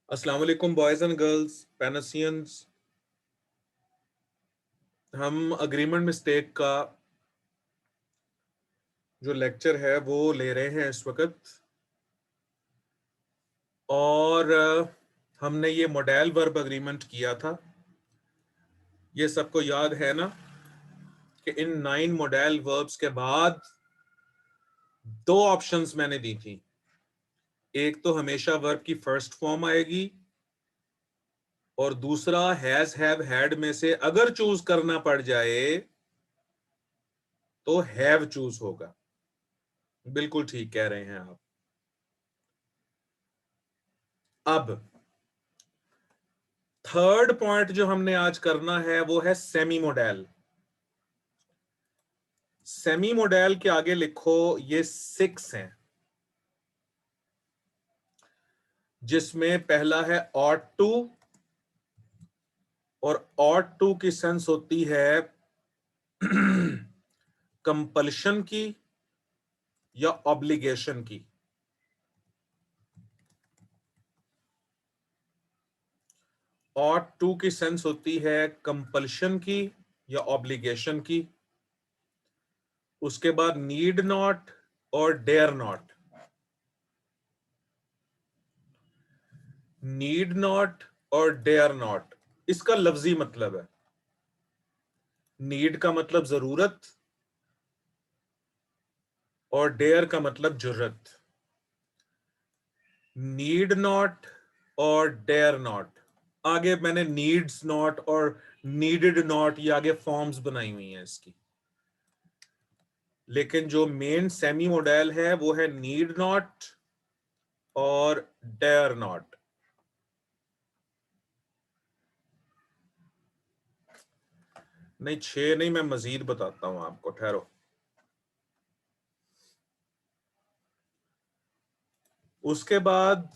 अस्सलाम वालेकुम boys and girls पेनसियंस। हम अग्रीमेंट मिस्टेक का जो लेक्चर है वो ले रहे हैं इस वक्त। और हमने ये मॉडेल वर्ब अग्रीमेंट किया था। ये सबको याद है ना कि इन 9 मॉडेल वर्ब्स के बाद दो ऑप्शंस मैंने दी थी। एक तो हमेशा वर्ब की फर्स्ट फॉर्म आएगी और दूसरा हैज हैव हैड में से अगर चूज करना पड़ जाए तो हैव चूज होगा। बिल्कुल ठीक कह रहे हैं आप। अब थर्ड पॉइंट जो हमने आज करना है वो है सेमी मॉडेल। सेमी मॉडेल के आगे लिखो ये 6 हैं, जिसमें पहला है ऑट टू। और ऑट टू की सेंस होती है कंपल्शन की या ऑब्लिगेशन की। ऑट टू की सेंस होती है कंपल्शन की या ऑब्लिगेशन की। उसके बाद नीड नॉट और डेयर नॉट। नीड नॉट और डेयर नॉट इसका लफ्जी मतलब है। नीड का मतलब जरूरत और डेयर का मतलब जुर्रत। नीड नॉट और डेयर नॉट, आगे मैंने नीड्स नॉट और नीडेड नॉट ये आगे फॉर्म्स बनाई हुई हैं इसकी। लेकिन जो मेन सेमी मॉडल है वो है नीड नॉट और डेयर नॉट। नहीं 6 नहीं, मैं मजीद बताता हूं आपको, ठहरो। उसके बाद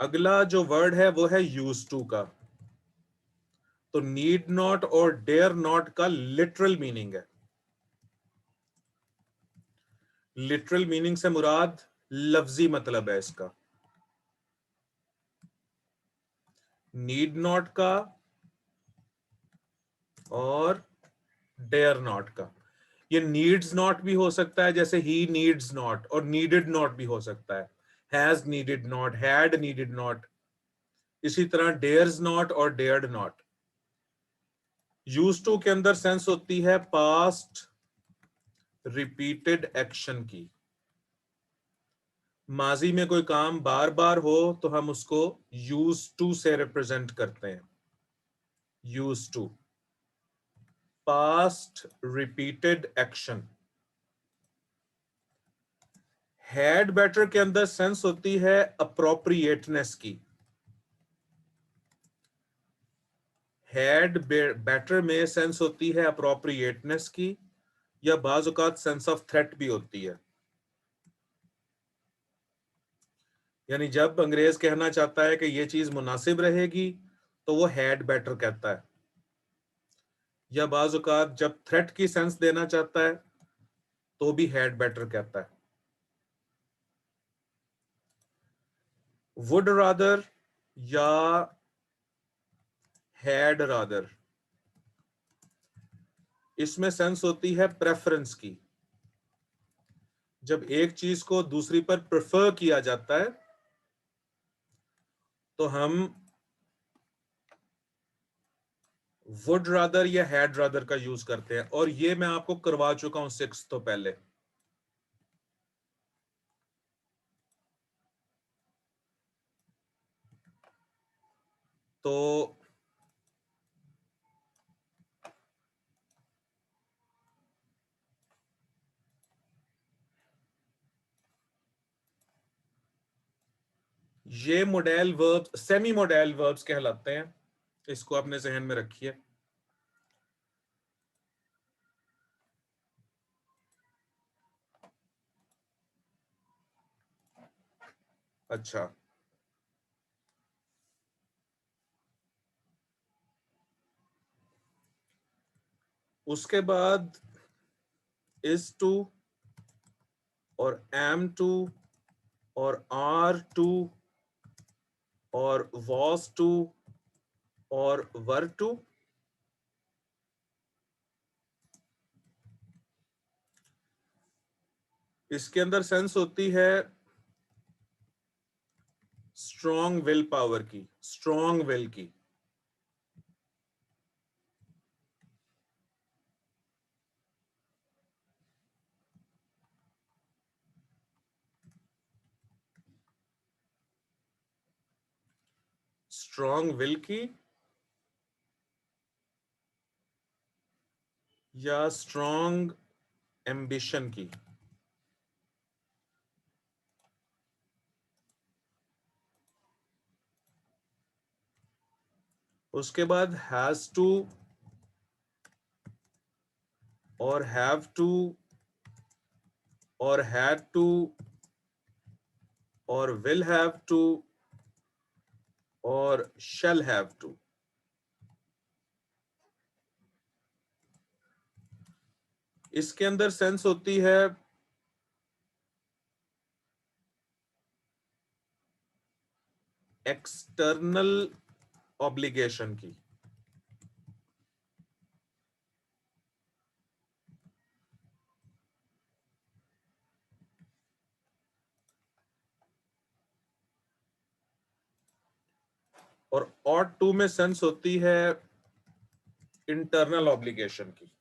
अगला जो वर्ड है वो है यूज टू का। तो नीड नॉट और डेयर नॉट का लिटरल मीनिंग है। लिटरल मीनिंग से मुराद लफ्जी मतलब है इसका। नीड नॉट का और डेयर नॉट का। ये नीड्स नॉट भी हो सकता है, जैसे ही नीड्स नॉट, और नीडेड नॉट भी हो सकता है, has needed not, had needed not. इसी तरह डेयर्स नॉट और डेयर्ड नॉट। यूज टू के अंदर सेंस होती है पास्ट रिपीटेड एक्शन की। माजी में कोई काम बार बार हो तो हम उसको यूज टू से रिप्रेजेंट करते हैं। Use to past repeated action. Had better के अंदर सेंस होती है अप्रोप्रिएटनेस की। हैड बेटर में सेंस होती है अप्रोप्रिएटनेस की, या बाज औकात सेंस ऑफ थ्रेट भी होती है। यानी जब अंग्रेज कहना चाहता है कि ये चीज मुनासिब रहेगी तो वो हैड बेटर कहता है, या बाज औकात जब थ्रेट की सेंस देना चाहता है तो भी हैड बेटर कहता है। वुड रादर या हैड रादर, इसमें सेंस होती है प्रेफरेंस की। जब एक चीज को दूसरी पर प्रेफर किया जाता है तो हम वुड रादर या हैड रादर का यूज करते हैं, और ये मैं आपको करवा चुका हूं 6 तो पहले। तो ये model verbs semi model verbs कहलाते हैं। इसको अपने जहन में रखिए। अच्छा, उसके बाद इज टू और एम टू और आर टू और वॉज टू और वर टू। इसके अंदर सेंस होती है स्ट्रॉन्ग विल पावर की, स्ट्रॉन्ग विल की। स्ट्रॉन्ग विल की या स्ट्रॉन्ग एम्बिशन की। उसके बाद हैज टू और हैव टू और हैड टू और विल हैव टू और शैल हैव टू। इसके अंदर सेंस होती है एक्सटर्नल ऑब्लिगेशन की। और ऑट टू में सेंस होती है इंटरनल ऑब्लिगेशन की।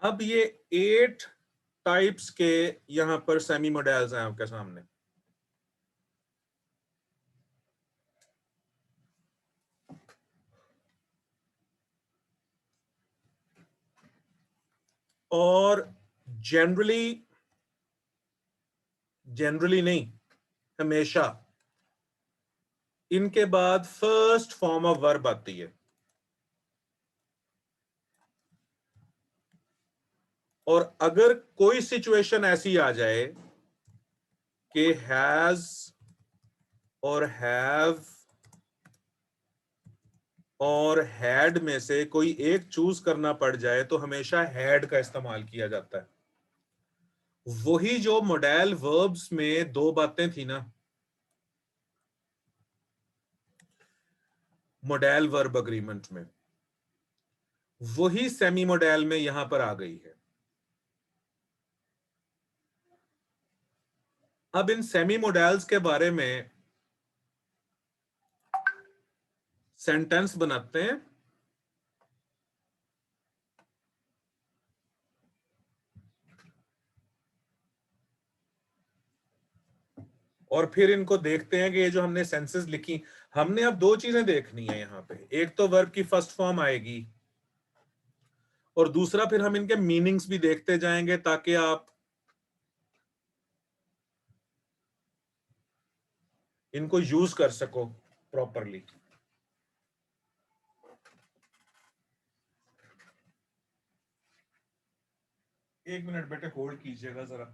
अब ये 8 टाइप्स के यहां पर सेमी मॉडल्स हैं आपके सामने। और जनरली, जनरली नहीं, हमेशा इनके बाद फर्स्ट फॉर्म ऑफ वर्ब आती है। और अगर कोई सिचुएशन ऐसी आ जाए कि हैज और हैव और हैड में से कोई एक चूज करना पड़ जाए तो हमेशा हैड का इस्तेमाल किया जाता है। वही जो मॉडल वर्ब्स में दो बातें थी ना, मॉडल वर्ब अग्रीमेंट में, वही सेमी मॉडल में यहां पर आ गई है। अब इन सेमी मॉडल्स के बारे में सेंटेंस बनाते हैं। और फिर इनको देखते हैं कि ये जो हमने सेंसेस लिखी, हमने अब दो चीजें देखनी है यहां पे। एक तो वर्ब की फर्स्ट फॉर्म आएगी और दूसरा फिर हम इनके मीनिंग्स भी देखते जाएंगे ताकि आप इनको यूज कर सको प्रॉपरली। एक मिनट बेटे होल्ड कीजिएगा जरा।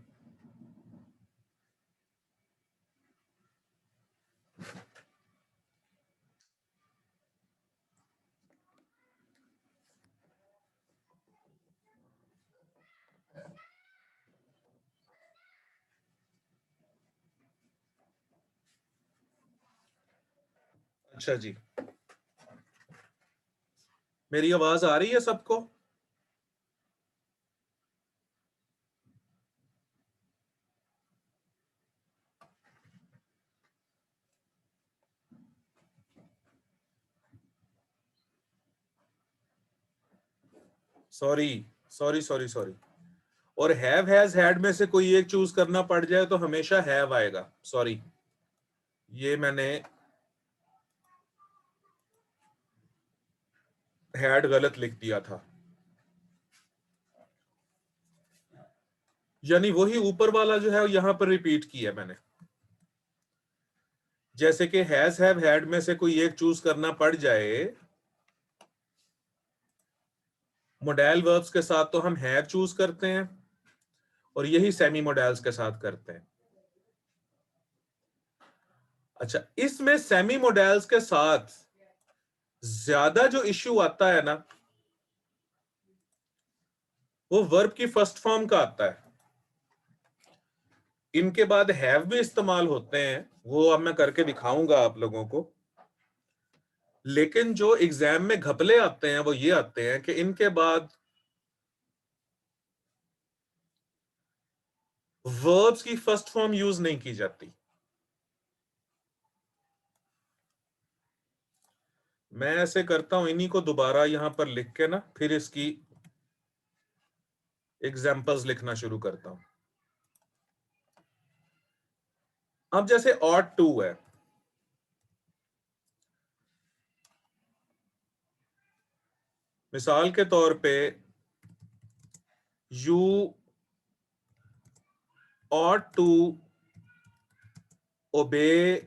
अच्छा जी, मेरी आवाज आ रही है सबको? Sorry sorry sorry sorry. और हैव हैज हैड में से कोई एक चूज करना पड़ जाए तो हमेशा हैव आएगा। सॉरी, ये मैंने हैड गलत लिख दिया था। यानी वही ऊपर वाला जो है यहां पर रिपीट किया मैंने। जैसे कि हैज हैव हैड में से कोई एक चूज करना पड़ जाए, मोडेल वर्ब्स के साथ तो हम हैव चूज करते हैं और यही सेमी मोडेल्स के साथ करते हैं। अच्छा, इसमें सेमी मोडेल्स के साथ ज्यादा जो इश्यू आता है ना, वो वर्ब की फर्स्ट फॉर्म का आता है। इनके बाद हैव भी इस्तेमाल होते हैं, वो अब मैं करके दिखाऊंगा आप लोगों को। लेकिन जो एग्जाम में घपले आते हैं वो ये आते हैं कि इनके बाद वर्ब्स की फर्स्ट फॉर्म यूज नहीं की जाती। मैं ऐसे करता हूं, इन्हीं को दोबारा यहां पर लिख के ना फिर इसकी एग्जाम्पल्स लिखना शुरू करता हूं। अब जैसे ऑट टू है, मिसाल के तौर पे you ought to obey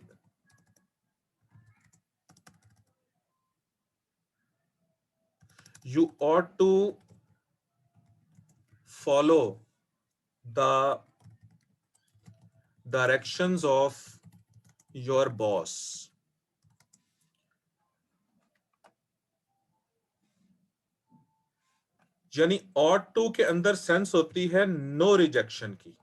you ought to follow the directions of your boss। यानी ought to के अंदर सेंस होती है नो रिजेक्शन की।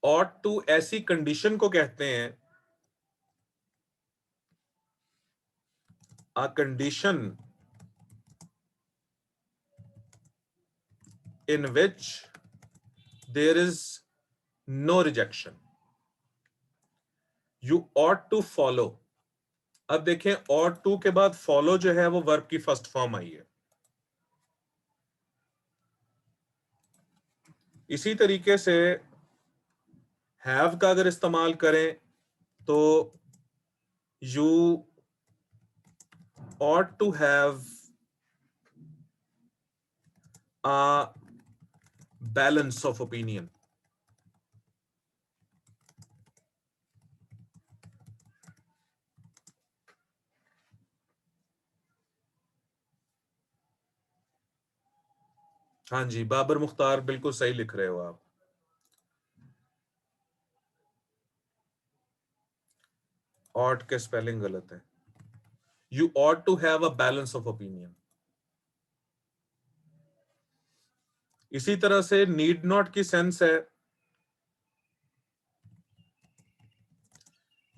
ought to ऐसी कंडीशन को कहते हैं, a condition in which there is no rejection। you ought to follow। अब देखें, ought to के बाद follow जो है वो वर्ब की फर्स्ट फॉर्म आई है। इसी तरीके से हैव का अगर इस्तेमाल करें तो you ought to have a balance of opinion। हाँ जी, बाबर मुख्तार बिल्कुल सही लिख रहे हो आप। ought के स्पेलिंग गलत है। You ought to have a balance of opinion। इसी तरह से need not की सेंस है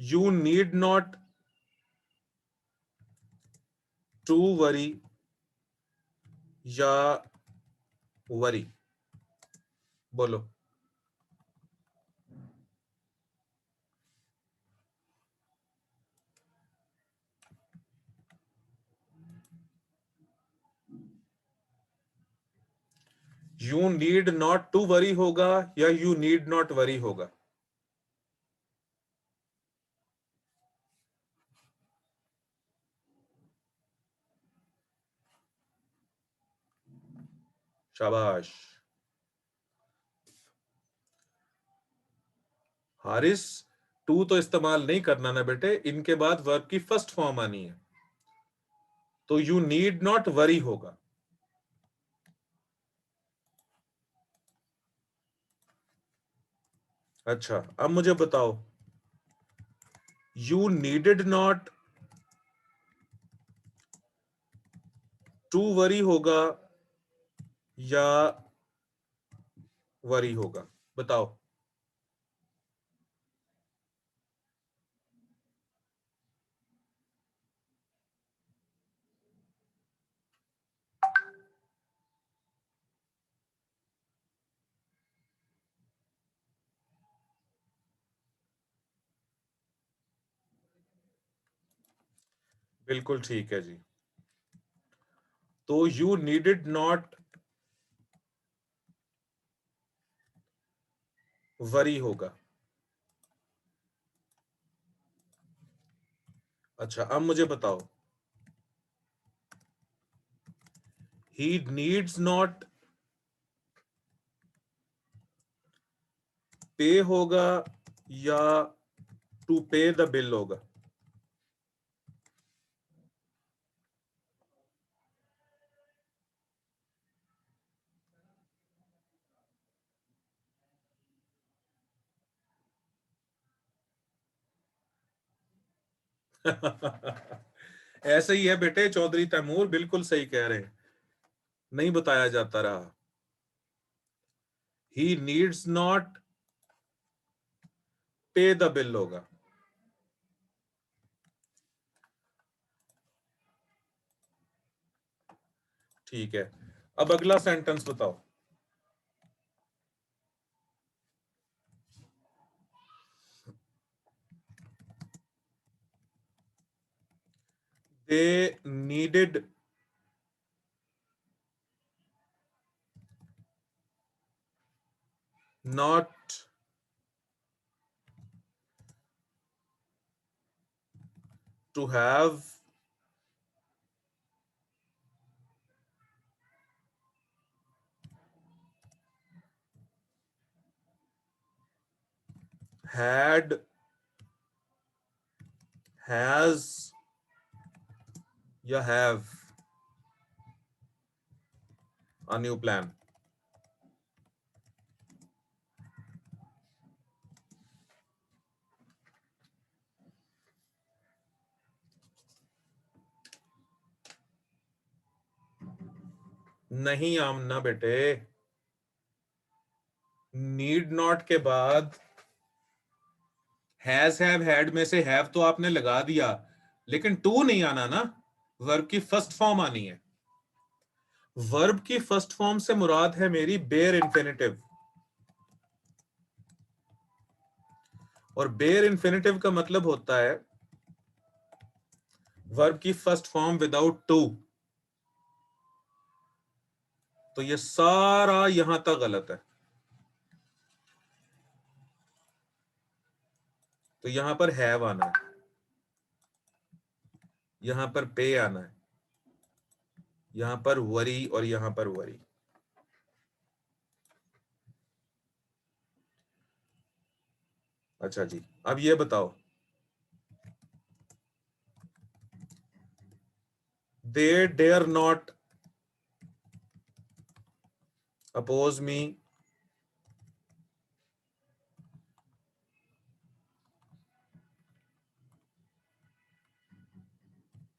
you need not to worry या worry। बोलो। You need not to worry होगा या you need not worry होगा? शाबाश हारिस। टू तो इस्तेमाल नहीं करना ना बेटे, इनके बाद वर्ब की फर्स्ट फॉर्म आनी है, तो यू नीड नॉट वरी होगा। अच्छा, अब मुझे बताओ, you needed not to worry होगा या वरी होगा? बताओ। बिल्कुल ठीक है जी। तो यू नीडेड नॉट वरी होगा। अच्छा, अब मुझे बताओ, ही नीड्स नॉट पे होगा या टू पे द बिल होगा? ऐसे ही है बेटे, चौधरी तैमूर बिल्कुल सही कह रहे हैं, नहीं बताया जाता रहा। He needs not pay the bill होगा। ठीक है, अब अगला सेंटेंस बताओ। They needed not to have had, has या have a new plan? नहीं आमना बेटे, नीड नॉट के बाद हैज हैव हैड में से हैव तो आपने लगा दिया, लेकिन टू नहीं आना ना, वर्ब की फर्स्ट फॉर्म आनी है। वर्ब की फर्स्ट फॉर्म से मुराद है मेरी बेयर इंफिनिटिव, और बेयर इंफिनिटिव का मतलब होता है वर्ब की फर्स्ट फॉर्म विदाउट टू। तो ये सारा यहां तक गलत है। तो यहां पर हैव आना है, यहां पर पे आना है, यहां पर वरी और यहां पर वरी। अच्छा जी, अब ये बताओ, दे डेयर नॉट अपोज मी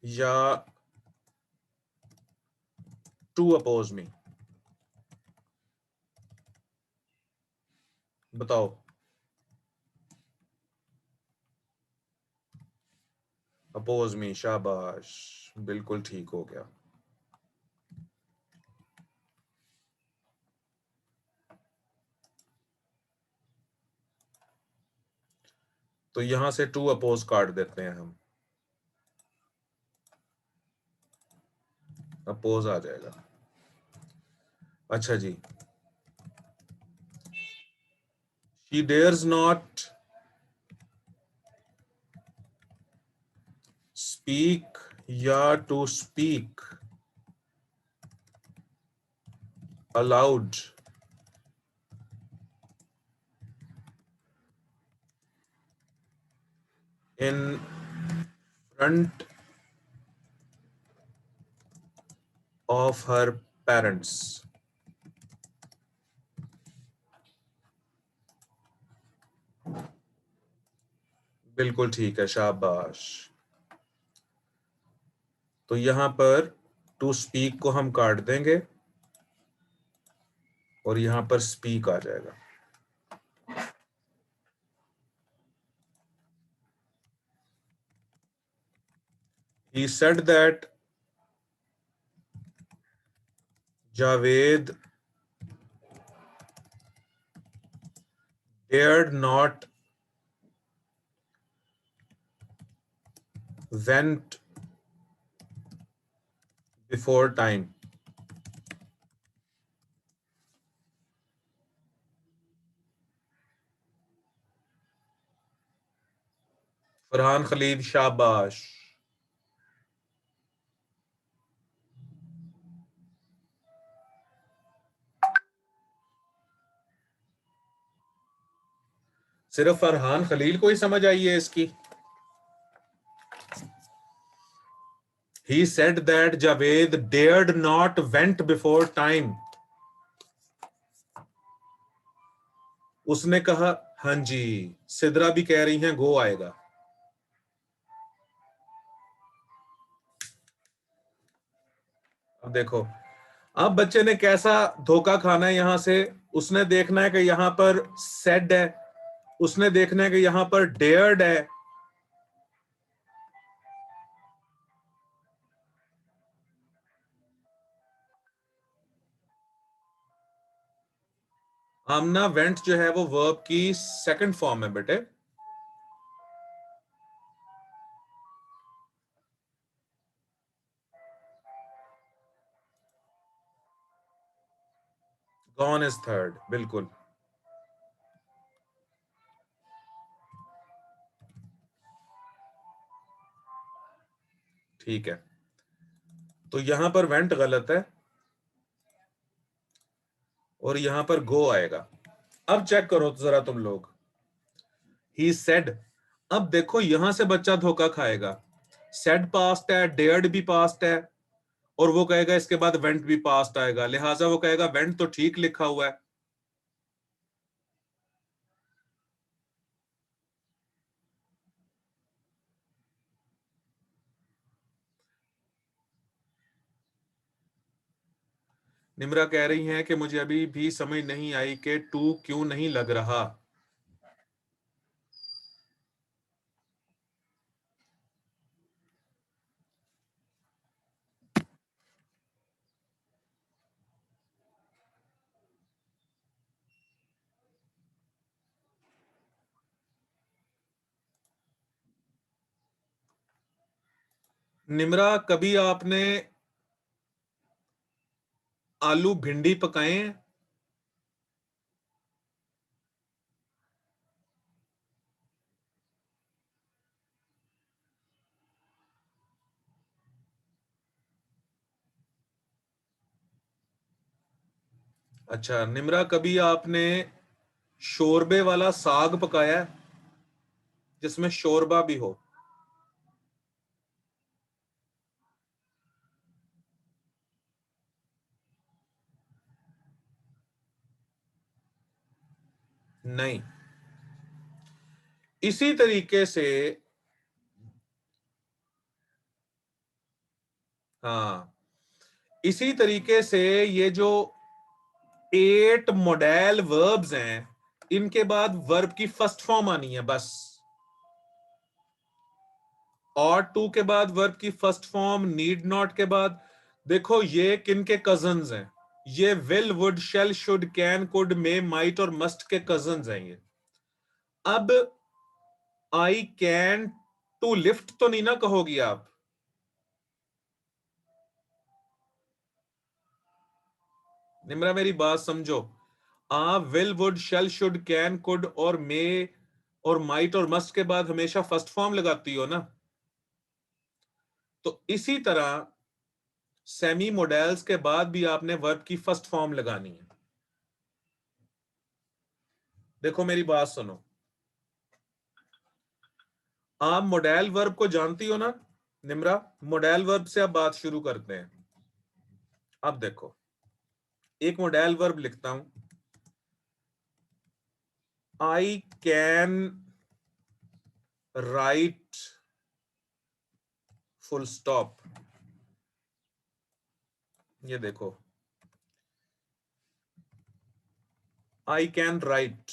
या टू अपोज मी? बताओ। अपोज मी, शाबाश, बिल्कुल ठीक हो गया। तो यहां से टू अपोज काट देते हैं हम, अपोज आ जाएगा। अच्छा जी, शी डेयर्स नॉट स्पीक या to speak aloud in front of her parents. बिल्कुल ठीक है, शाबाश। तो यहां पर टू स्पीक को हम काट देंगे और यहां पर स्पीक आ जाएगा। He said that Javed dared not went before time. Farhan Khalil, शाबाश। सिर्फ फरहान खलील को ही समझ आई है इसकी। He said that Javed dared not went before time. उसने कहा, हाँ जी, सिद्रा भी कह रही हैं गो आएगा। अब देखो, अब बच्चे ने कैसा धोखा खाना है यहां से। उसने देखना है कि यहां पर सेड है, उसने देखना है कि यहां पर डेयर्ड है। आमना वेंट जो है वो वर्ब की सेकंड फॉर्म है बेटे। गॉन इज थर्ड, बिल्कुल। ठीक है, तो यहां पर वेंट गलत है और यहां पर गो आएगा। अब चेक करो तो जरा तुम लोग, ही सेड। अब देखो यहां से बच्चा धोखा खाएगा। सेड पास्ट है, डेयर्ड भी पास्ट है, और वो कहेगा इसके बाद वेंट भी पास्ट आएगा, लिहाजा वो कहेगा वेंट तो ठीक लिखा हुआ है। निम्रा कह रही हैं कि मुझे अभी भी समझ नहीं आई कि टू क्यों नहीं लग रहा। निम्रा, कभी आपने आलू भिंडी पकाए हैं? अच्छा निम्रा, कभी आपने शोरबे वाला साग पकाया है जिसमें शोरबा भी हो? नहीं। इसी तरीके से, हाँ, इसी तरीके से ये जो 8 मॉडेल वर्ब्स हैं, इनके बाद वर्ब की फर्स्ट फॉर्म आनी है बस। और टू के बाद वर्ब की फर्स्ट फॉर्म, नीड नॉट के बाद। देखो ये किन के कजन्स हैं? ये will, would, shall, should, can, could, may, might और मस्ट के कजन्स हैं ये। अब आई कैन टू लिफ्ट तो नहीं ना कहोगी आप? निम्रा मेरी बात समझो। आप will, would, shall, should, can, could और मे और माइट और मस्ट के बाद हमेशा फर्स्ट फॉर्म लगाती हो ना। तो इसी तरह सेमी मॉडल्स के बाद भी आपने वर्ब की फर्स्ट फॉर्म लगानी है। देखो मेरी बात सुनो, आप मॉडल वर्ब को जानती हो ना निम्रा? मॉडल वर्ब से अब बात शुरू करते हैं। अब देखो, एक मॉडल वर्ब लिखता हूं, I can write full stop. ये देखो, आई कैन राइट।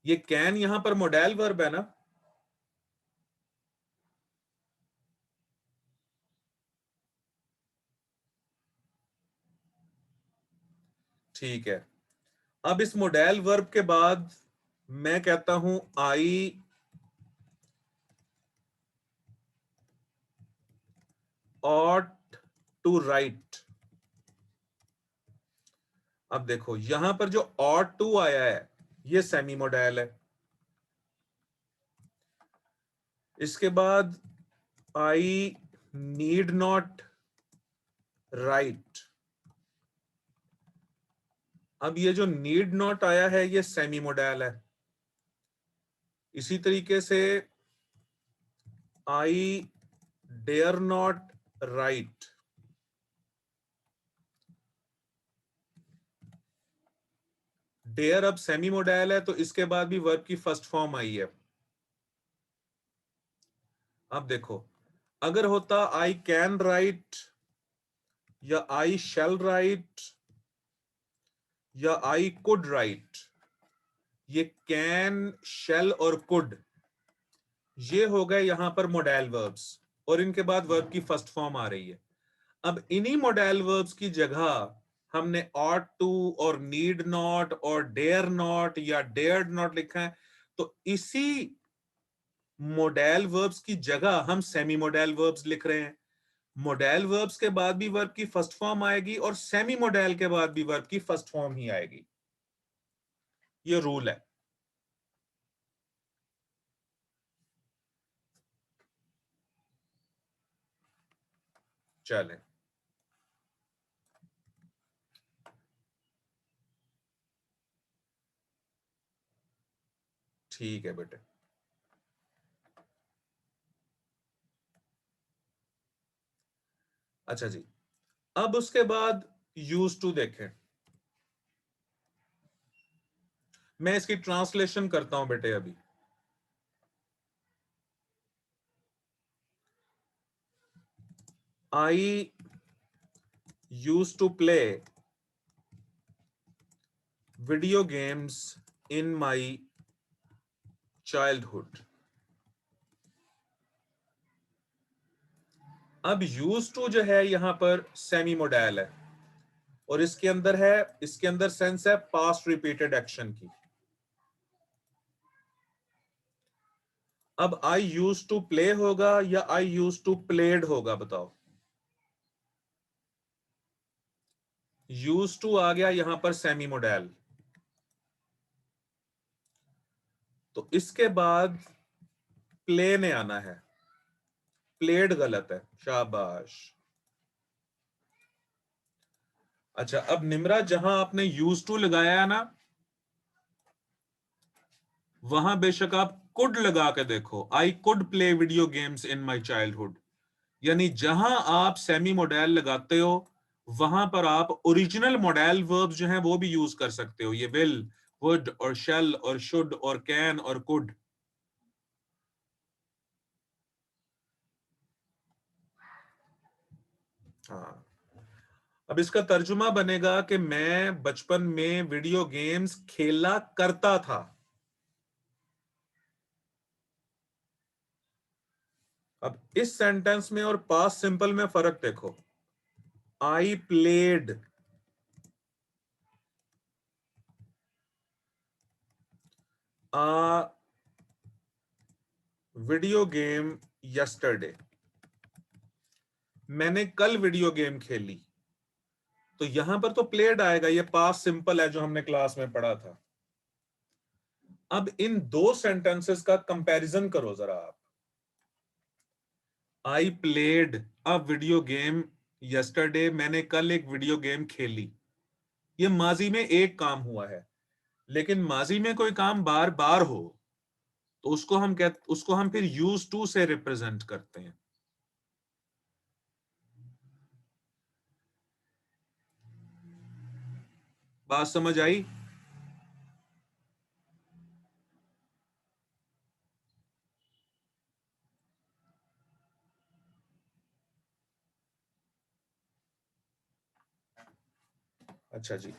ये कैन यहां पर मॉडल वर्ब है ना? ठीक है, अब इस मॉडल वर्ब के बाद मैं कहता हूं आई ऑट टू राइट। अब देखो यहां पर जो ऑट टू आया है ये सेमी मॉडल है। इसके बाद आई नीड नॉट राइट। अब ये जो नीड नॉट आया है ये सेमी मोडेल है। इसी तरीके से I dare not write, dare अब सेमी मोडेल है तो इसके बाद भी वर्ब की फर्स्ट फॉर्म आई है। अब देखो, अगर होता आई कैन राइट या आई शैल राइट या आई कुड राइट, ये कैन, शैल और कुड ये हो गए यहां पर मोडेल वर्ब्स, और इनके बाद वर्ब की फर्स्ट फॉर्म आ रही है। अब इन्हीं मोडेल वर्ब्स की जगह हमने ought to और नीड नॉट और डेयर नॉट या डेयर्ड नॉट लिखा है, तो इसी मोडेल वर्ब्स की जगह हम सेमी मोडेल वर्ब्स लिख रहे हैं। मोडेल वर्ब्स के बाद भी वर्ब की फर्स्ट फॉर्म आएगी और सेमी मोडेल के बाद भी वर्ब की फर्स्ट फॉर्म ही आएगी। ये रूल है। चलें, ठीक है बेटे। अच्छा जी, अब उसके बाद यूज टू देखें। मैं इसकी ट्रांसलेशन करता हूं बेटे अभी। I use to play video games in my childhood. अब यूज टू जो है यहां पर सेमी मोडेल है और इसके अंदर सेंस है पास्ट रिपीटेड एक्शन की। अब आई यूज टू प्ले होगा या आई यूज टू प्लेड होगा, बताओ। यूज टू आ गया यहां पर सेमी मोडेल, तो इसके बाद प्ले ने आना है। प्लेड गलत है, शाबाश। अच्छा, अब निमरा जहां आपने यूज टू लगाया है ना, वहां बेशक आप कुड लगा के देखो। I could play video games in my childhood, यानी जहां आप सेमी मॉडेल लगाते हो वहां पर आप ओरिजिनल मॉडेल वर्ब्स जो हैं वो भी यूज कर सकते हो। ये विल, वुड और शैल और शुड और कैन और कुड। हाँ, अब इसका तर्जुमा बनेगा कि मैं बचपन में वीडियो गेम्स खेला करता था। अब इस सेंटेंस में और पास्ट सिंपल में फर्क देखो। I played a video game yesterday, मैंने कल वीडियो गेम खेली, तो यहां पर तो प्लेड आएगा, ये पास्ट सिंपल है जो हमने क्लास में पढ़ा था। अब इन दो सेंटेंसेस का कंपैरिजन करो जरा आप। I played a video game yesterday, मैंने कल एक वीडियो गेम खेली। ये माजी में एक काम हुआ है, लेकिन माजी में कोई काम बार बार हो तो उसको हम फिर यूज टू से रिप्रेजेंट करते हैं। बात समझ आई? अच्छा जी,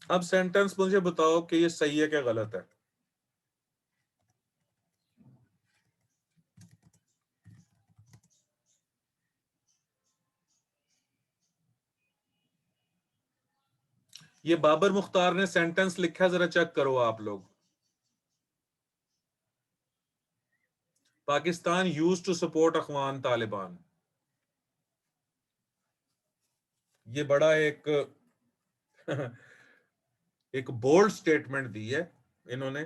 अब सेंटेंस मुझे बताओ कि ये सही है क्या गलत है। ये बाबर मुख्तार ने सेंटेंस लिखा है, जरा चेक करो आप लोग। Pakistan use to support Afghan Taliban, ये बड़ा एक एक बोल्ड स्टेटमेंट दी है इन्होंने।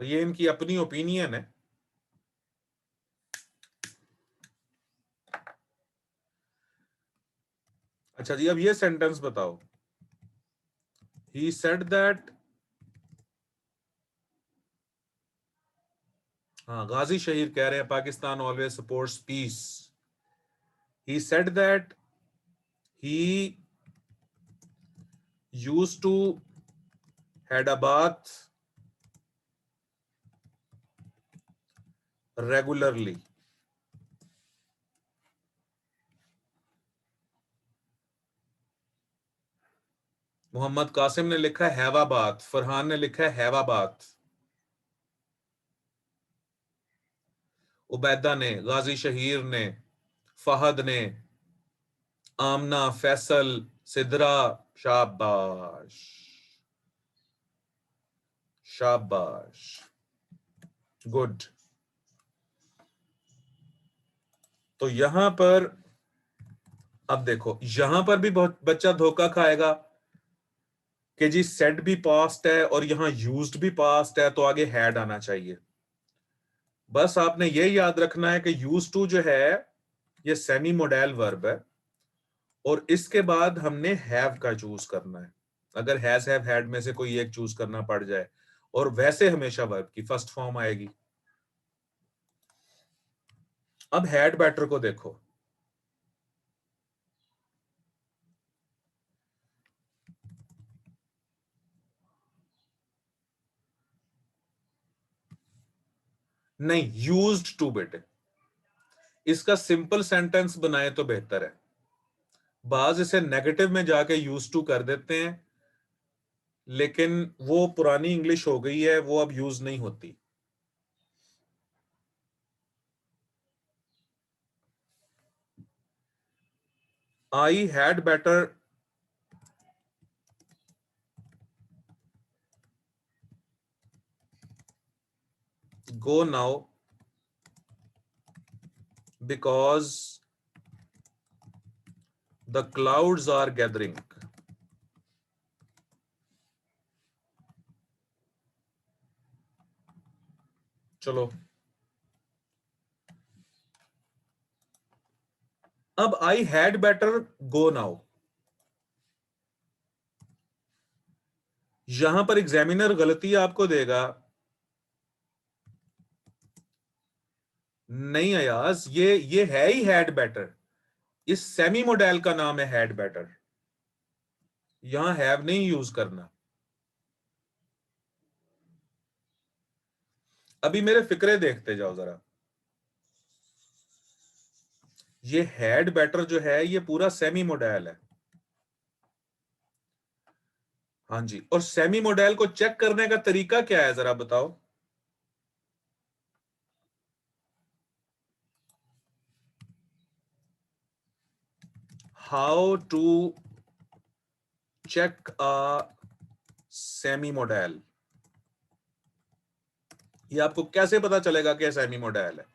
तो ये इनकी अपनी ओपिनियन है। अच्छा जी, अब ये सेंटेंस बताओ। ही सेड दैट, हाँ गाजी शहीर कह रहे हैं Pakistan always supports peace. He said that he used to had a bath regularly. Mohammad Qasim ने लिखा है हैवाबाद, फरहान ने लिखा है हैवाबाद, उबैदा ने, गाजी शहीर ने, फहद ने, आमना, फैसल, सिद्रा। शाबाश, शाबाश, गुड। तो यहां पर अब देखो, यहां पर भी बहुत बच्चा धोखा खाएगा कि जी सेड भी पास्ट है और यहां यूज्ड भी पास्ट है, तो आगे हैड आना चाहिए। बस आपने ये याद रखना है कि यूज टू जो है ये सेमी मोडेल वर्ब है, और इसके बाद हमने हैव का चूज करना है। अगर हैज हैव हैड में से कोई एक चूज करना पड़ जाए, और वैसे हमेशा वर्ब की फर्स्ट फॉर्म आएगी। अब हैड बेटर को देखो। नहीं, यूज्ड टू बेटे, इसका सिंपल सेंटेंस बनाए तो बेहतर है। बाज इसे नेगेटिव में जाके यूज टू कर देते हैं, लेकिन वो पुरानी इंग्लिश हो गई है, वो अब यूज नहीं होती। I had better go now because the clouds are gathering. चलो, अब I had better go now, यहां पर एग्जामिनर गलती आपको देगा। नहीं अयाज, ये है ही हैड बेटर, इस सेमी मॉडल का नाम है हैड बेटर, यहां हैव नहीं यूज करना। अभी मेरे फिक्रे देखते जाओ जरा। ये हैड बेटर जो है ये पूरा सेमी मॉडल है। हाँ जी, और सेमी मॉडल को चेक करने का तरीका क्या है जरा बताओ। How to check a semi model, ये आपको कैसे पता चलेगा कि सेमी मॉडल है।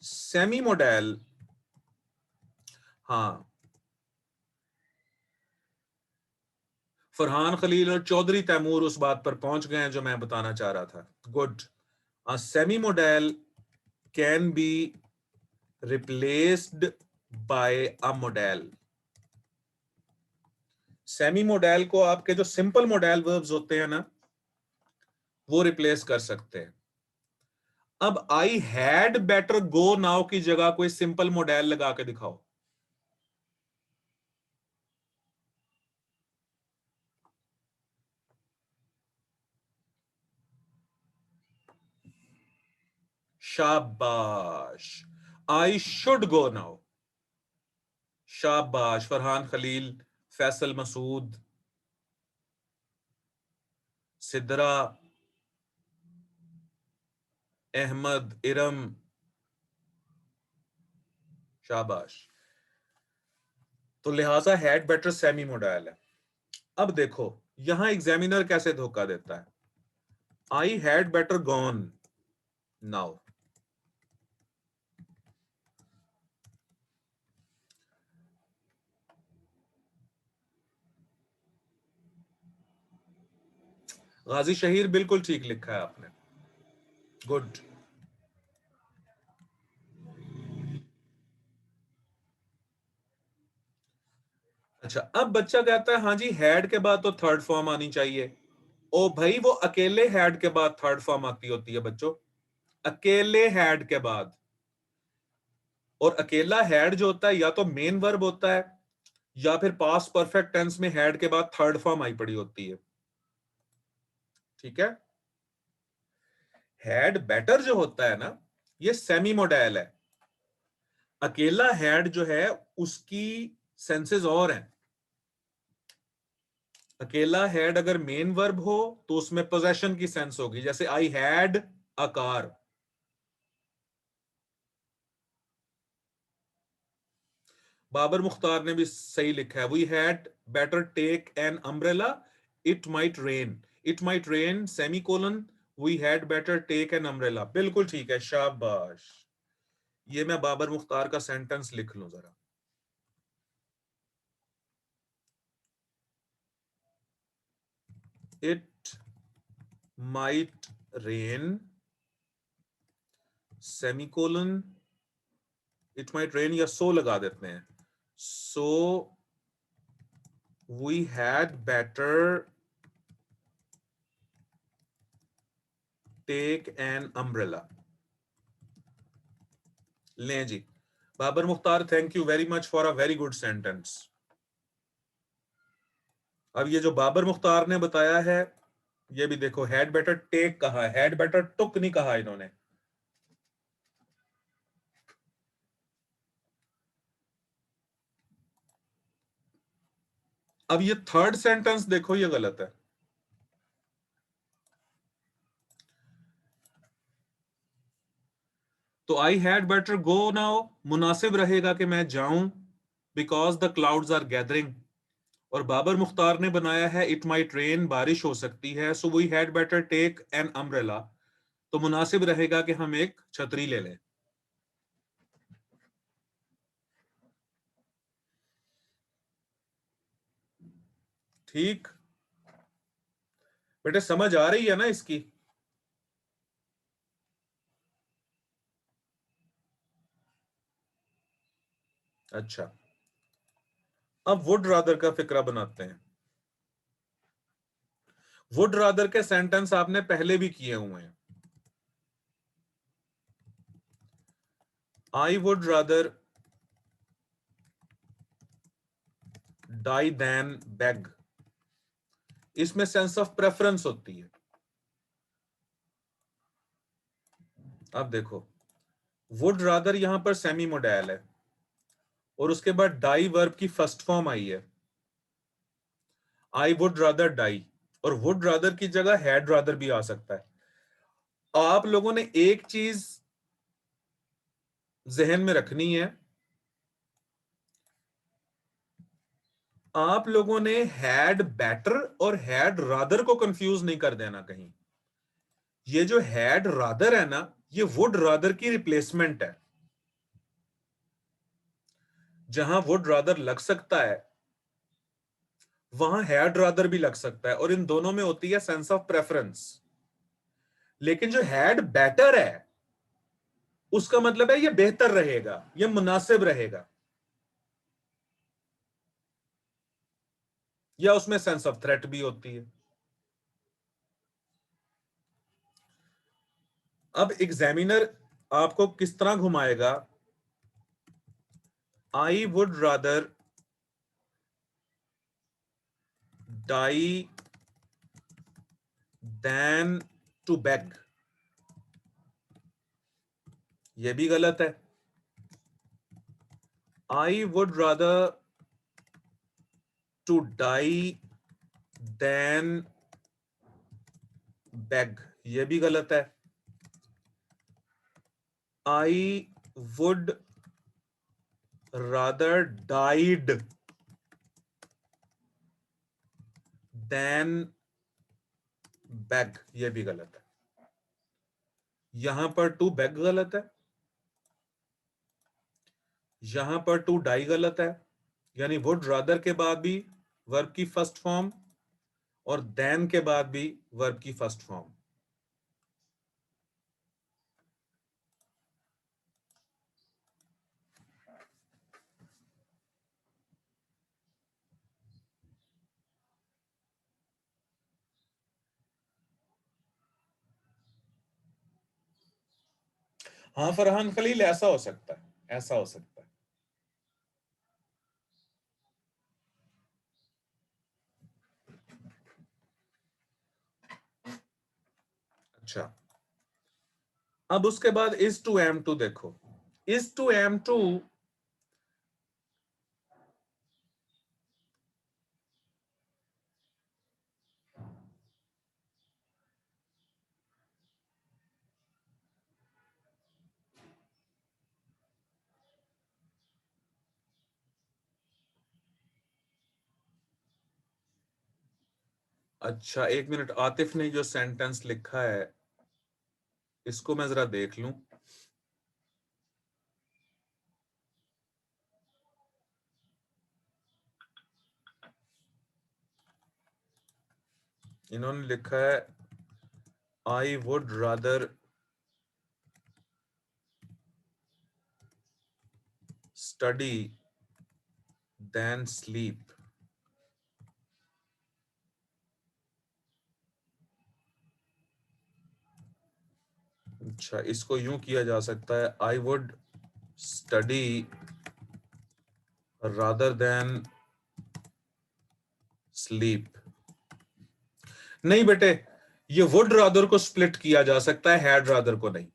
सेमी मॉडल, हाँ, फरहान खलील और चौधरी तैमूर उस बात पर पहुंच गए हैं जो मैं बताना चाह रहा था। Good. Semi model can be replaced by a model. Semi modal को आपके जो सिंपल मॉडल वर्ब्स होते हैं ना, वो रिप्लेस कर सकते हैं। अब I had better go now की जगह कोई सिंपल मॉडल लगा के दिखाओ। शाबाश, आई शुड गो नाउ। शाबाश फरहान खलील, फैसल मसूद, सिद्रा, अहमद, इरम, शाबाश। तो लिहाजा हैड बेटर सेमी मॉडल है। अब देखो यहां एग्जामिनर कैसे धोखा देता है। I had better gone now, Ghazi Shaheer बिल्कुल ठीक लिखा है आपने, गुड। अच्छा, अब बच्चा कहता है हाँ जी हैड के बाद तो थर्ड फॉर्म आनी चाहिए। ओ भाई, वो अकेले हैड के बाद थर्ड फॉर्म आती होती है बच्चों, अकेले हैड के बाद। और अकेला हैड जो होता है या तो मेन वर्ब होता है या फिर पास्ट परफेक्ट टेंस में हैड के बाद थर्ड फॉर्म आई पड़ी होती है। ठीक है। हैड बेटर जो होता है ना, ये सेमी मोडेल है। अकेला हैड जो है उसकी सेंसेस और हैं। अकेला हैड अगर मेन वर्ब हो तो उसमें पोजेशन की सेंस होगी, जैसे I had a car. Babar Mukhtar ने भी सही लिखा है, we had better take an umbrella, it might rain. It might rain semicolon, we had better take an umbrella. बिल्कुल ठीक है, शाबाश। ये मैं बाबर मुख्तार का सेंटेंस लिख लूं जरा। It might rain semicolon, it might rain या सो लगा देते हैं, so we had better take an umbrella. लें जी, Babar Mukhtar, thank you very much for a very good sentence. अब ये जो बाबर मुख्तार ने बताया है, ये भी देखो, हैड बेटर टेक कहा है, हैड बेटर टुक नहीं कहा इन्होंने। अब ये थर्ड सेंटेंस देखो, ये गलत है। तो I had better go now मुनासिब रहेगा कि मैं जाऊं, because the clouds are gathering. और बाबर मुख्तार ने बनाया है इट माइट रेन, बारिश हो सकती है, so we had better take an umbrella, तो मुनासिब रहेगा कि हम एक छतरी ले लें। ठीक बेटे, समझ आ रही है ना इसकी? अच्छा, अब वुड रादर का फिक्रा बनाते हैं। वुड रादर के सेंटेंस आपने पहले भी किए हुए हैं। I would rather die than beg, इसमें सेंस ऑफ प्रेफरेंस होती है। अब देखो, वुड रादर यहां पर सेमी मोडेल है और उसके बाद डाई वर्ब की फर्स्ट फॉर्म आई है, आई वुड रादर डाई। और वुड रादर की जगह हैड रादर भी आ सकता है। आप लोगों ने एक चीज जहन में रखनी है, आप लोगों ने हैड बेटर और हैड रादर को कंफ्यूज नहीं कर देना कहीं। ये जो हैड रादर है ना, ये वुड रादर की रिप्लेसमेंट है। जहां वुड रादर लग सकता है वहां हैड रादर भी लग सकता है, और इन दोनों में होती है सेंस ऑफ प्रेफरेंस। लेकिन जो हैड बेटर है उसका मतलब है ये बेहतर रहेगा, ये मुनासिब रहेगा, या उसमें सेंस ऑफ थ्रेट भी होती है। अब एग्जामिनर आपको किस तरह घुमाएगा, I would rather die than to beg, ये भी गलत है। I would rather to die than beg, ये भी गलत है। I would rather died than beg, ये भी गलत है। यहां पर टू बेग गलत है, यहां पर टू डाई गलत है, यानी वुड रादर के बाद भी वर्ब की फर्स्ट फॉर्म और then के बाद भी वर्ब की फर्स्ट फॉर्म। हाँ फरहान खलील, ऐसा हो सकता है, ऐसा हो सकता है। अच्छा, अब उसके बाद इज टू एम टू देखो। इज टू एम टू अच्छा एक मिनट, आतिफ ने जो सेंटेंस लिखा है इसको मैं जरा देख लूं। इन्होंने लिखा है I would rather study than sleep. अच्छा, इसको यूं किया जा सकता है, I would study rather than sleep. नहीं बेटे, ये वुड रादर को स्प्लिट किया जा सकता है, हैड रादर को नहीं।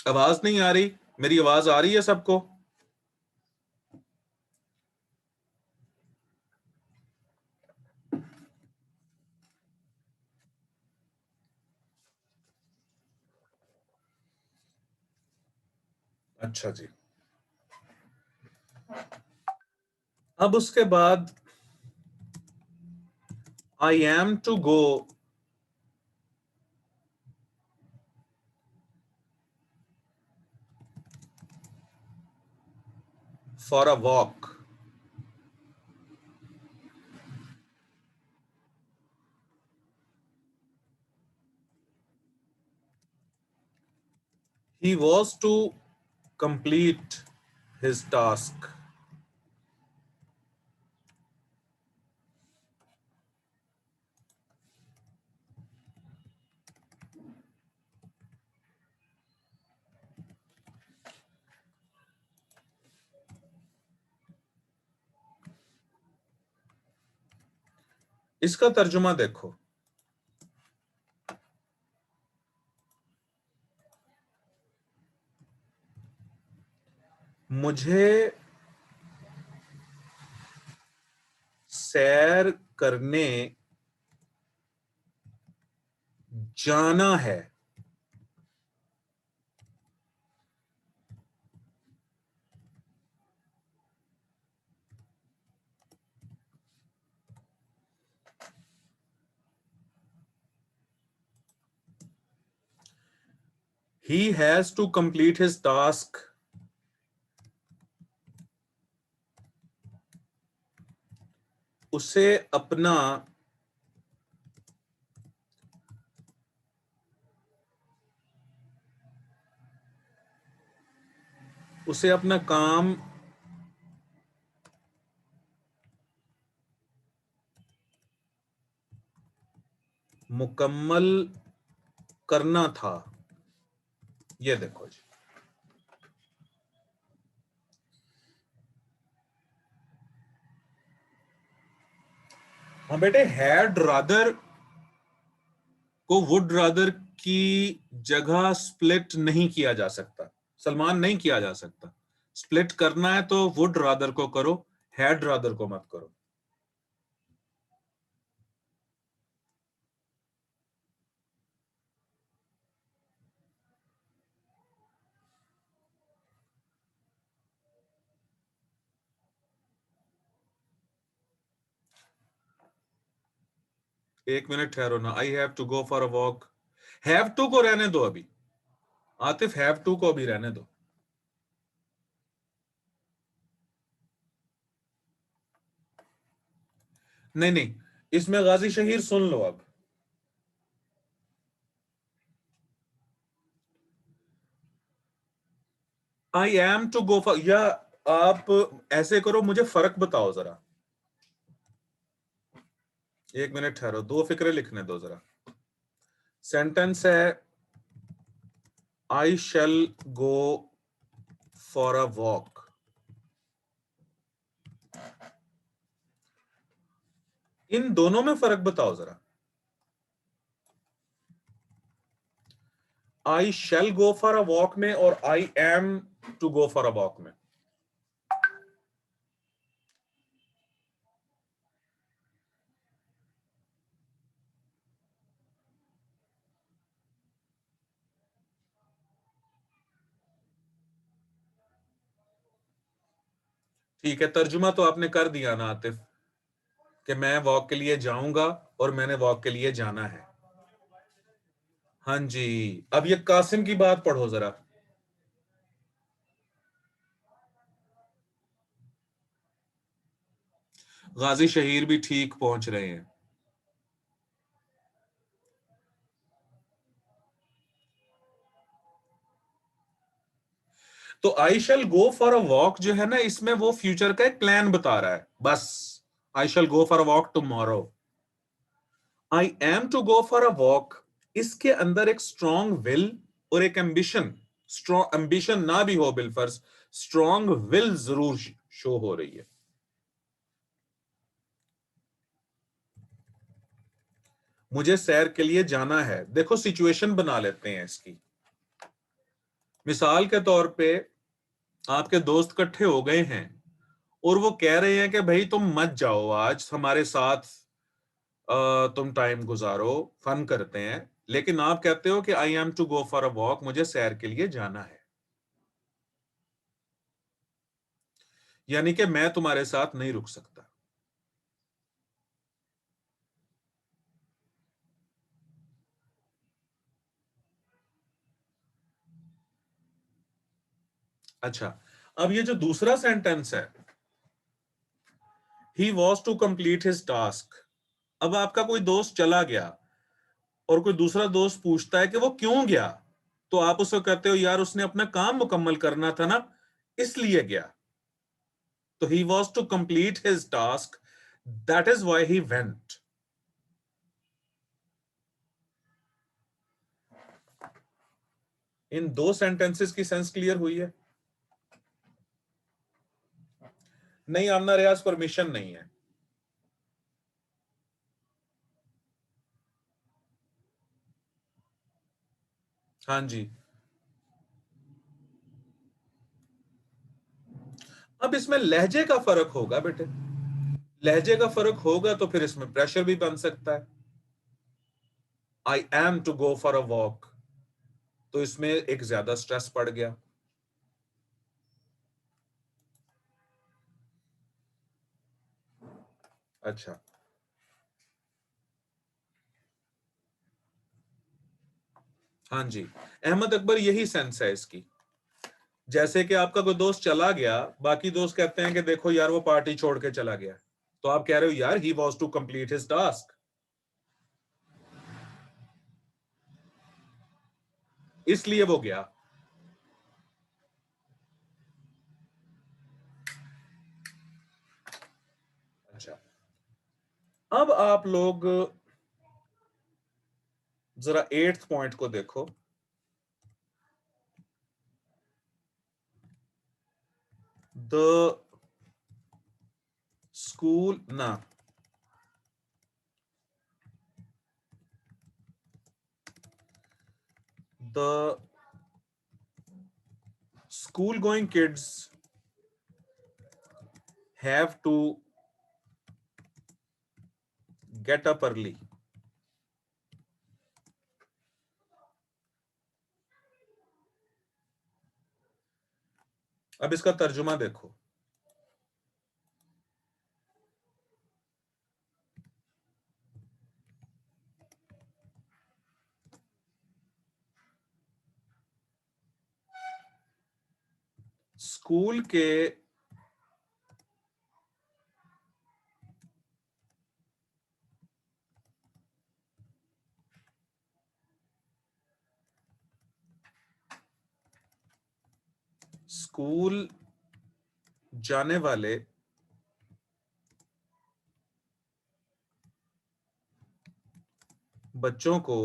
आवाज नहीं आ रही? मेरी आवाज आ रही है सबको? अच्छा जी, अब उसके बाद I am to go for a walk. He was to complete his task. इसका तर्जुमा देखो, मुझे सैर करने जाना है। He has to complete his task. उसे अपना उसे अपना काम मुकम्मल करना था। ये देखो जी, हाँ बेटे, हैड रादर को वुड रादर की जगह स्प्लिट नहीं किया जा सकता। सलमान, नहीं किया जा सकता। स्प्लिट करना है तो वुड रादर को करो, हैड रादर को मत करो। एक मिनट ठहरो ना, I have to go for a walk. Have to को रहने दो अभी, आतिफ हैव टू को भी रहने दो। नहीं नहीं, इसमें गाजी शहीर सुन लो अब। I am to go for, या आप ऐसे करो, मुझे फर्क बताओ जरा। एक मिनट ठहरो, दो फिक्रे लिखने दो जरा। सेंटेंस है आई shall go for a walk, इन दोनों में फर्क बताओ जरा। आई shall go for a walk में और I am to go for a walk में। ठीक है, तर्जुमा तो आपने कर दिया ना आतिफ, कि मैं वॉक के लिए जाऊंगा और मैंने वॉक के लिए जाना है। हाँ जी, अब ये कासिम की बात पढ़ो जरा। गाजी शहीर भी ठीक पहुंच रहे हैं। तो आई shall go for a walk जो है ना, इसमें वो फ्यूचर का एक प्लान बता रहा है बस। I shall go for a walk tomorrow. I am to go for a walk, इसके अंदर एक स्ट्रॉन्ग विल और एक एम्बिशन, स्ट्रॉन्ग एम्बिशन ना भी हो बिलफर्ज, स्ट्रॉन्ग विल जरूर शो हो रही है। मुझे सैर के लिए जाना है, देखो सिचुएशन बना लेते हैं इसकी। मिसाल के तौर पे आपके दोस्त इकट्ठे हो गए हैं और वो कह रहे हैं कि भाई तुम मत जाओ आज हमारे साथ, तुम टाइम गुजारो, फन करते हैं, लेकिन आप कहते हो कि I am to go for a walk, मुझे सैर के लिए जाना है, यानी कि मैं तुम्हारे साथ नहीं रुक सकता। अच्छा, अब ये जो दूसरा सेंटेंस है, he was to complete his task, अब आपका कोई दोस्त चला गया और कोई दूसरा दोस्त पूछता है कि वो क्यों गया, तो आप उसको कहते हो यार उसने अपना काम मुकम्मल करना था ना, इसलिए गया। तो he was to complete his task, that is why he went. इन दो सेंटेंसेस की सेंस क्लियर हुई है? नहीं आमना रियाज, परमिशन नहीं है। हाँ जी, अब इसमें लहजे का फर्क होगा बेटे, लहजे का फर्क होगा तो फिर इसमें प्रेशर भी बन सकता है। I am to go for a walk, तो इसमें एक ज्यादा स्ट्रेस पड़ गया। अच्छा, हाँ जी, अहमद अकबर यही सेंस है इसकी। जैसे कि आपका कोई दोस्त चला गया, बाकी दोस्त कहते हैं कि देखो यार वो पार्टी छोड़ के चला गया, तो आप कह रहे हो यार he was to complete his task, इसलिए वो गया। अच्छा, अब आप लोग जरा एट्थ पॉइंट को देखो। द स्कूल ना, the school going kids have to get up early। अब इसका तर्जुमा देखो। स्कूल के स्कूल जाने वाले बच्चों को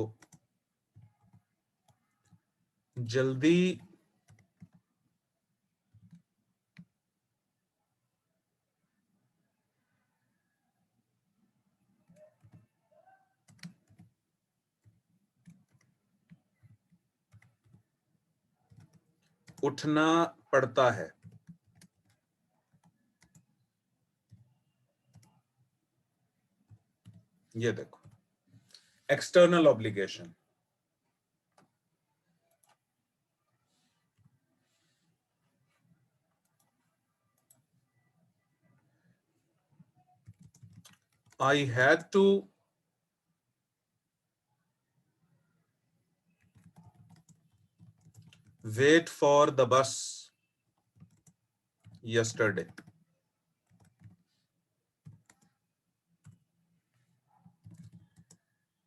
जल्दी उठना पड़ता है। ये देखो, external obligation. I had to wait for the bus yesterday.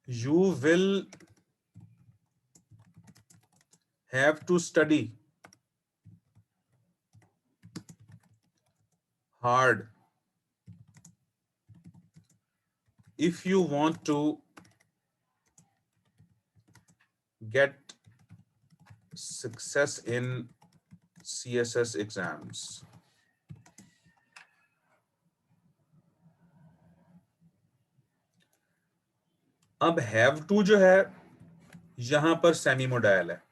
You will have to study hard if you want to get success in CSS exams. अब हैव टू जो है यहां पर सेमी मोडाइल है,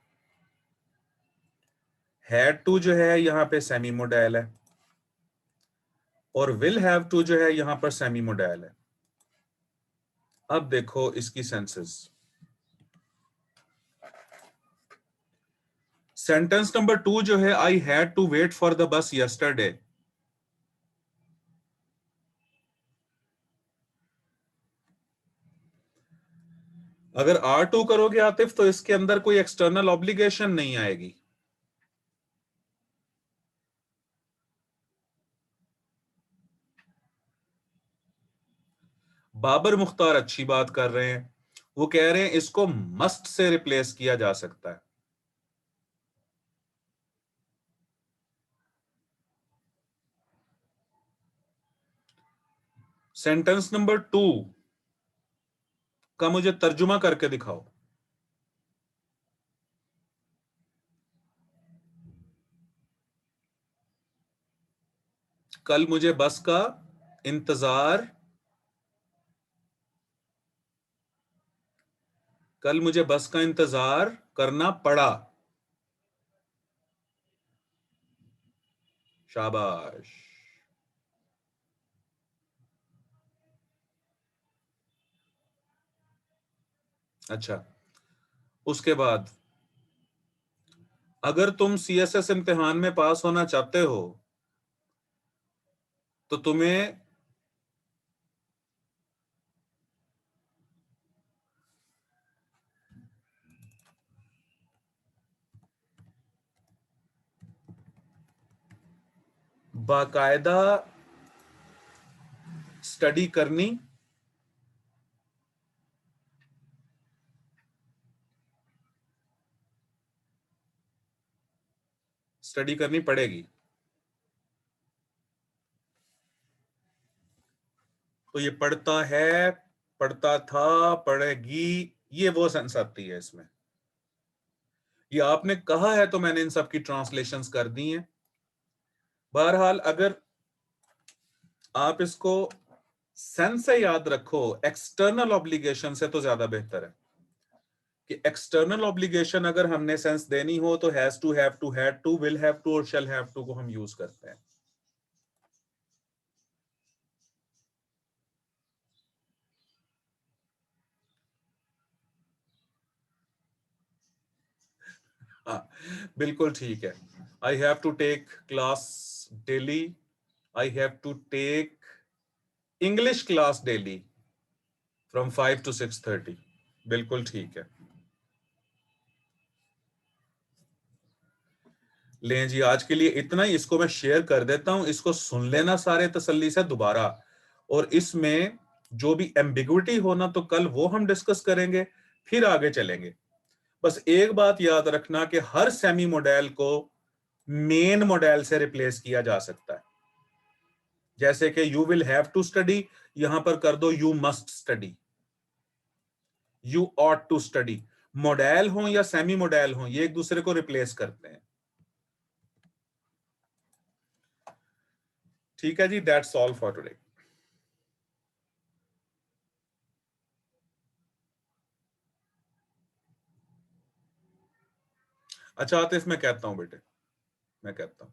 हैड टू जो है यहां पे सेमी मोडाइल है, और विल हैव टू जो है यहां पर सेमी मोडाइल है। अब देखो इसकी सेंसेस। सेंटेंस नंबर 2 जो है, I had to wait for the bus yesterday. अगर R2 करोगे आतिफ तो इसके अंदर कोई एक्सटर्नल ऑब्लिगेशन नहीं आएगी। बाबर मुख्तार अच्छी बात कर रहे हैं, वो कह रहे हैं इसको मस्ट से रिप्लेस किया जा सकता है। सेंटेंस नंबर 2 का मुझे तर्जुमा करके दिखाओ। कल मुझे बस का इंतजार कल मुझे बस का इंतजार करना पड़ा। शाबाश। अच्छा, उसके बाद अगर तुम CSS इम्तिहान में पास होना चाहते हो तो तुम्हें बाकायदा स्टडी करनी पड़ेगी। तो ये पढ़ता है, पढ़ता था, पढ़ेगी, ये वो सेंस आती है इसमें। ये आपने कहा है तो मैंने इन सब की ट्रांसलेशंस कर दी हैं। बहरहाल अगर आप इसको सेंस से याद रखो एक्सटर्नल ऑब्लिगेशन से तो ज्यादा बेहतर है कि एक्सटर्नल ऑब्लिगेशन अगर हमने सेंस देनी हो तो has to, have to, had to, will have to और शैल हैव टू को हम यूज करते हैं। हाँ, बिल्कुल ठीक है। I have to take class daily, I have to take English class daily from 5 to 6:30। बिल्कुल ठीक है। लें जी, आज के लिए इतना ही। इसको मैं शेयर कर देता हूं, इसको सुन लेना सारे तसल्ली से दोबारा, और इसमें जो भी एम्बिग्विटी होना तो कल वो हम डिस्कस करेंगे, फिर आगे चलेंगे। बस एक बात याद रखना कि हर सेमी मॉडल को मेन मॉडल से रिप्लेस किया जा सकता है। जैसे कि you will have to study, यहां पर कर दो you must study, you ought to study. Modal हो या सेमी मॉडल हो, ये एक दूसरे को रिप्लेस करते हैं। ठीक है जी, दैट्स ऑल फॉर टुडे। अच्छा आतिफ, मैं कहता हूं बेटे, मैं कहता हूं